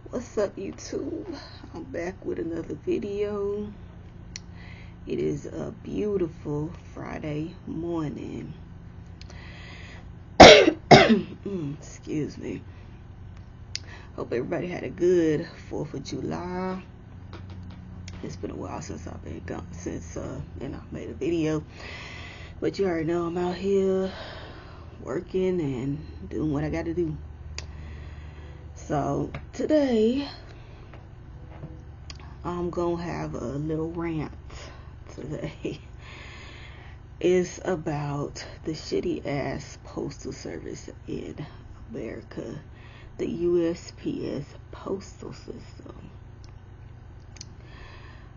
What's up, YouTube? I'm back with another video. It is a beautiful Friday morning. Excuse me. Hope everybody had a good 4th of July. It's been a while since I've been gone, I made a video. But you already know I'm out here working and doing what I got to do. So today I'm gonna have a little rant today. It's about the shitty ass postal service in America, the USPS postal system.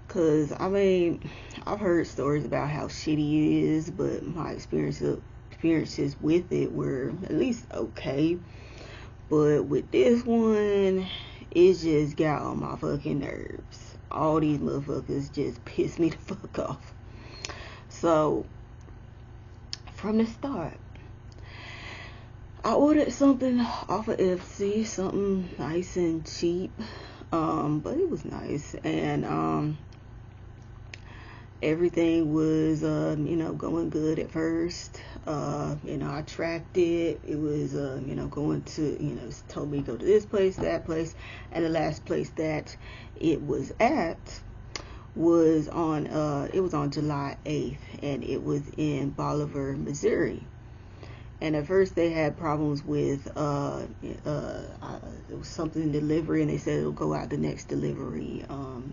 Cause I've heard stories about how shitty it is, but my experiences with it were at least okay. But with this one, it just got on my fucking nerves. All these motherfuckers just pissed me the fuck off. So, from the start, I ordered something off of FC, something nice and cheap. But it was nice. And, everything was, going good at first. I tracked it. It was, going to, told me to go to this place, that place. And the last place that it was at was on, July 8th. And it was in Bolivar, Missouri. And at first they had problems with, it was something in delivery. And they said it'll go out the next delivery,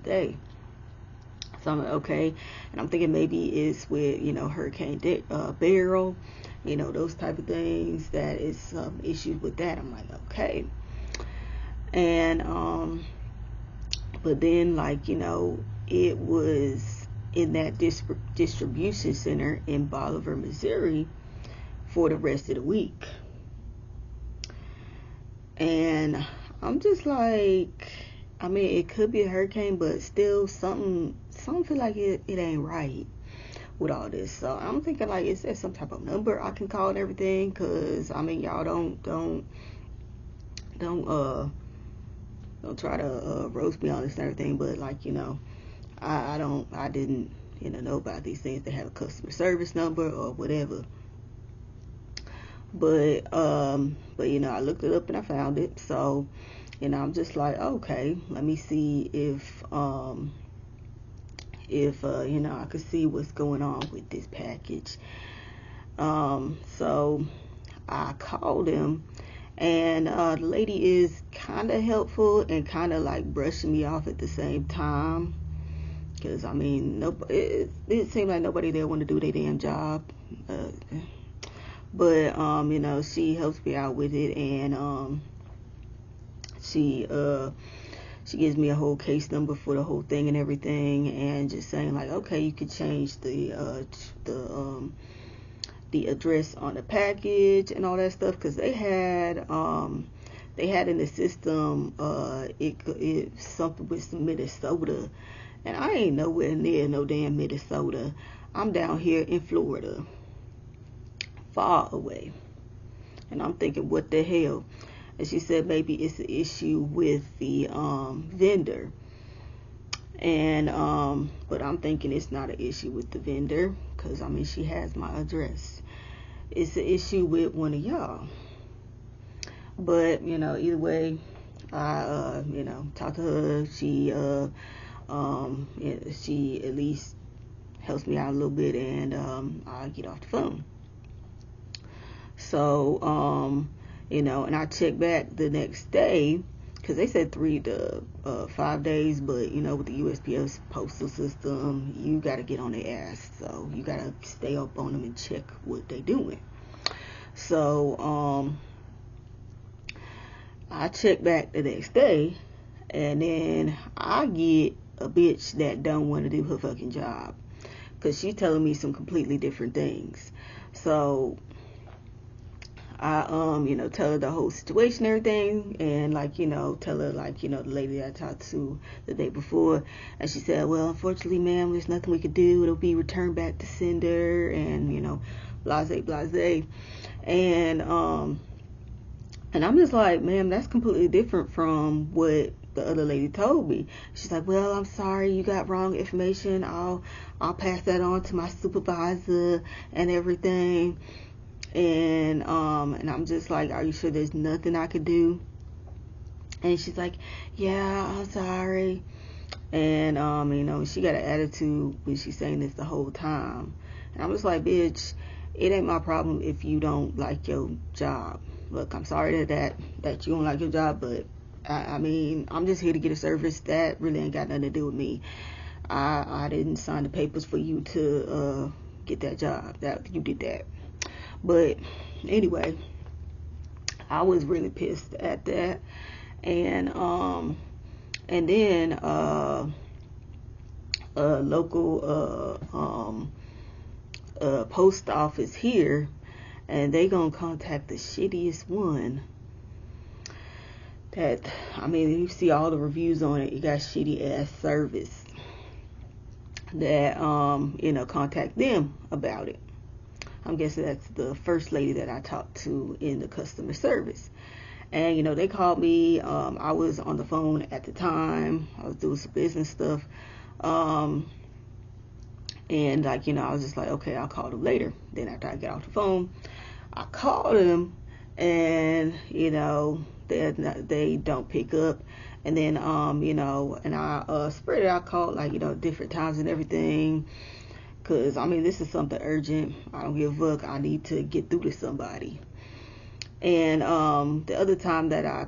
day. So I'm like, okay, and I'm thinking maybe it's with, Hurricane Beryl, those type of things, that is some issues with that. I'm like, okay. And, but then, it was in that distribution center in Bolivar, Missouri for the rest of the week. And I'm just like, it could be a hurricane, but still something feel like it ain't right with all this. So I'm thinking, like, is there some type of number I can call and everything? Cause y'all don't try to roast me on this and everything, but I didn't know about these things. They have a customer service number or whatever. But I looked it up and I found it. So I'm just like, okay, let me see if I could see what's going on with this package. So I called him, and the lady is kind of helpful and kind of like brushing me off at the same time. Because, it seemed like nobody there wanted to do their damn job. But she helps me out with it, and she gives me a whole case number for the whole thing and everything, and just saying like, okay, you could change the address on the package and all that stuff, because they had in the system it something with some Minnesota, and I ain't nowhere near no damn Minnesota. I'm down here in Florida, far away, and I'm thinking, what the hell? And she said maybe it's an issue with the vendor. And but I'm thinking it's not an issue with the vendor, because she has my address. It's an issue with one of y'all. But either way, I talked to her. She she at least helps me out a little bit, and I get off the phone. So and I checked back the next day, because they said 3 to 5 days, but with the USPS postal system, you got to get on their ass, so you got to stay up on them and check what they doing. So I checked back the next day, and then I get a bitch that don't want to do her fucking job, because she's telling me some completely different things. So I tell her the whole situation, everything, and tell her the lady that I talked to the day before, and she said, well, unfortunately, ma'am, there's nothing we could do. It'll be returned back to sender, and blase. And I'm just like, ma'am, that's completely different from what the other lady told me. She's like, well, I'm sorry, you got wrong information. I'll pass that on to my supervisor and everything. And I'm just like, are you sure there's nothing I could do? And she's like, yeah, I'm sorry. And she got an attitude when she's saying this the whole time. And I'm just like, bitch, it ain't my problem if you don't like your job. Look, I'm sorry that you don't like your job, but I'm just here to get a service. That really ain't got nothing to do with me. I didn't sign the papers for you to get that job. That you did that. But anyway, I was really pissed at that. And then a local post office here, and they gonna contact the shittiest one. That, you see all the reviews on it, you got shitty ass service. That contact them about it. I'm guessing that's the first lady that I talked to in the customer service. And they called me. I was on the phone at the time. I was doing some business stuff. And I was just like, okay, I'll call them later. Then after I get off the phone, I called them, and they don't pick up. And then and I spread it out, called different times and everything, because this is something urgent. I don't give a fuck. I need to get through to somebody. And the other time that I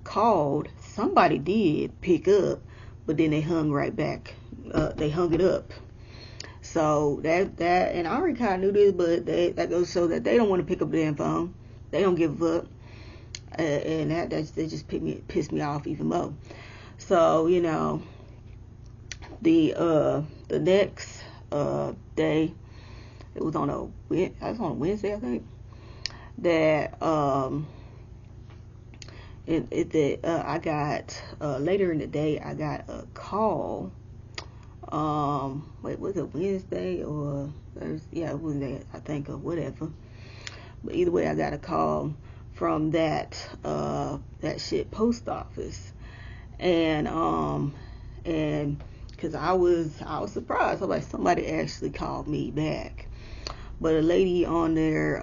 called, somebody did pick up, but then they hung right back. They hung it up. So that and I already kind of knew this, but that goes to show that they don't want to pick up the damn phone. They don't give a fuck. And that just pissed me off even more. So the next day, it was on a Wednesday, I think. That I got later in the day, I got a call. Was it Wednesday or Thursday? Yeah, Wednesday, I think, or whatever. But either way, I got a call from that shit post office, and because I was surprised. I was like, somebody actually called me back. But a lady on there,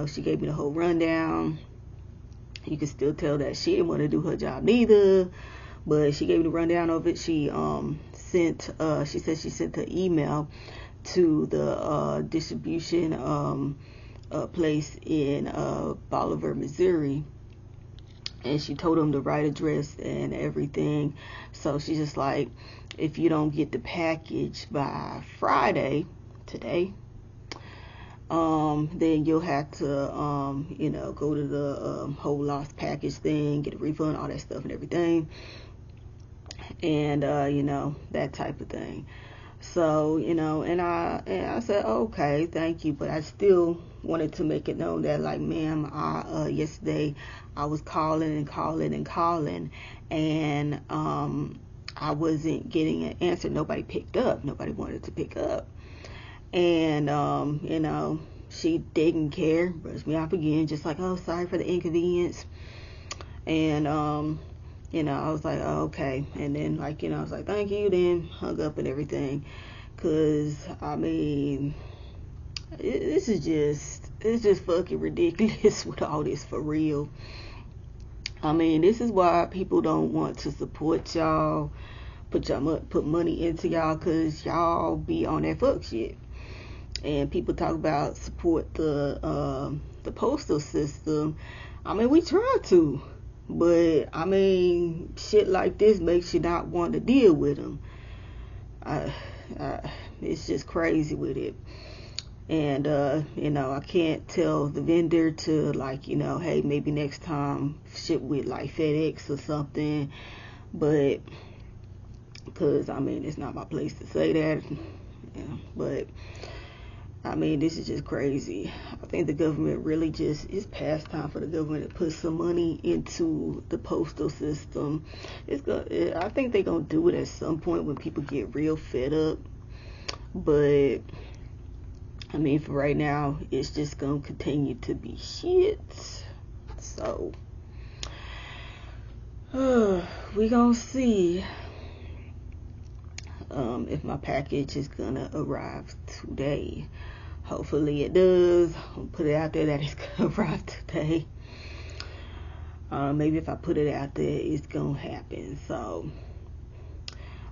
she gave me the whole rundown. You can still tell that she didn't want to do her job neither, but she gave me the rundown of it. She she said she sent an email to the distribution place in Bolivar, Missouri, and she told them the right address and everything. So she's just like, if you don't get the package by Friday, today, then you'll have to, go to the whole lost package thing, get a refund, all that stuff and everything, and that type of thing. So and I said, okay, thank you, but I still wanted to make it known that, like, ma'am, yesterday I was calling, and I wasn't getting an answer. Nobody picked up. Nobody wanted to pick up. And she didn't care, brushed me off again, just like, oh, sorry for the inconvenience. And I was like, oh, okay. And then, I was like, thank you, then hung up and everything. Because it's just fucking ridiculous with all this, for real. This is why people don't want to support y'all, put money into y'all, because y'all be on that fuck shit. And people talk about support the postal system. We try to, but shit like this makes you not want to deal with them. It's just crazy with it. And I can't tell the vendor to, hey, maybe next time ship with like FedEx or something, but because it's not my place to say that. Yeah, but this is just crazy. I think the government really it's past time for the government to put some money into the postal system. I think they're going to do it at some point when people get real fed up. But, for right now, it's just going to continue to be shit. So, we gonna see if my package is gonna arrive today. Hopefully it does. I'll put it out there that it's gonna arrive today. Maybe if I put it out there, it's gonna happen. So,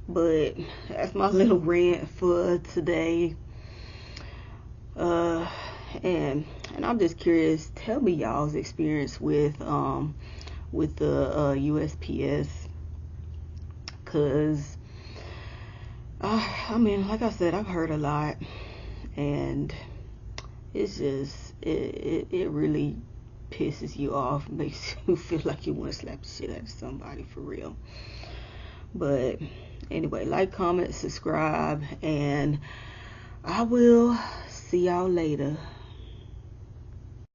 but that's my little rant for today. And I'm just curious. Tell me y'all's experience with the USPS, cause I mean, like I said, I've heard a lot, and it's just it really pisses you off, makes you feel like you want to slap the shit out of somebody for real. But anyway, like, comment, subscribe, and I will see y'all later.